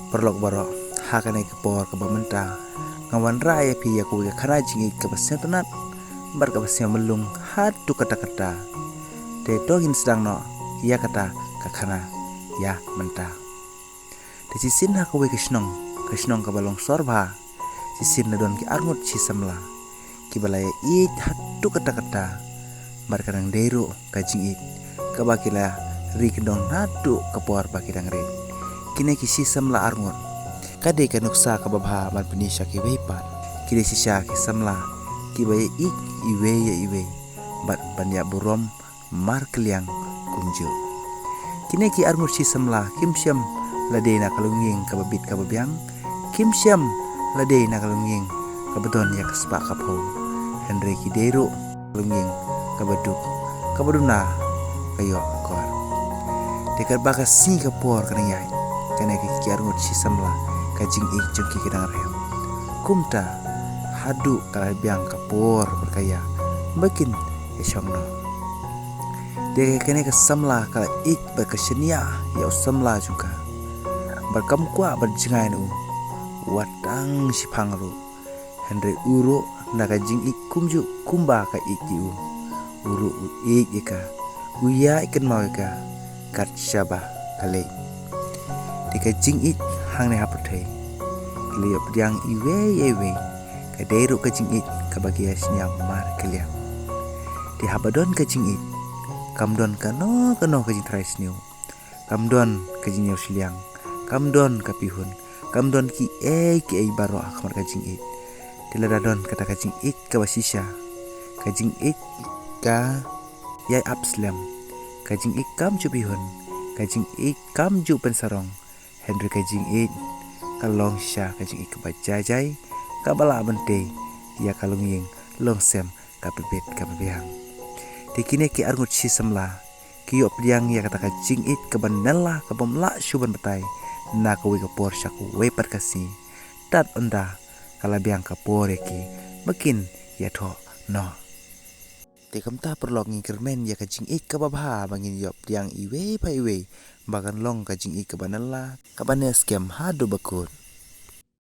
perlok barok hakane ke por ke bamenta ngawan raya pi ya ku khara jingi ke basentunat bar ke basem melung hatu kata-kata te dogin sedang no ya kata kakhana ya menta te sisin ha ku krishnong ke balong sorba sisin na don ki arngut si samla ki balaya i hatu kata-kata bar kadang deru kajing it ke bakila rikdong hatu ke por bakidang re kine ki si samla arngut kade ka nuksa ka babha man penisha ki wepat kide sisha ki samla ki baye ik iwe ya iwe bat banya burom mar kliang kunju kine ki armur si samla kim syam lade na kalunging ka babit ka babyang kim syam lade na kalunging ka bedon ya kaspa ka pho henry ki deru kalunging ka baduna kayo kor dekar baka si ka por kanayai kane ki armur si samla kajing ik jengki kedang rem kumta hadu kala biang kapor berkaya makin esongno de kene ke samla kala ik berkesenia ya samla juga berkam kwa berjengai nu watang sipangru henry uru na kajing ik kumju kumba ka ik diu uru ik ika uya ikan mau ika kat syabah kale de kajing ik hang ne haputai kliop diang iwe kaderu kajing it kabagia snya mar kliang di habadon kajing it kamdon kano kajing trais new kamdon kajing new siliang kamdon kapihun kamdon ki baro akmar kajing it diladadon kata kajing it kabasisha kajing it ka yai apslam kajing it kam jupihun kajing it kam ju pensarong Henry kajing it kalong sha kajing ik bajajai kabala bente ya kalung ying long sem kapebet kapebiang dikine ki arngut si samla ki op diang ya kata kajing it kabanella kabamla syuban betai na kawi kapor syaku we perkasi tat onda kalabiang kapor ki makin ya tho no te kamta perlok ngirmen ya kajing ik kababha bangin yop diang iwe pa iwe bagan long kajing ik kabanella kabane skem hadu bakut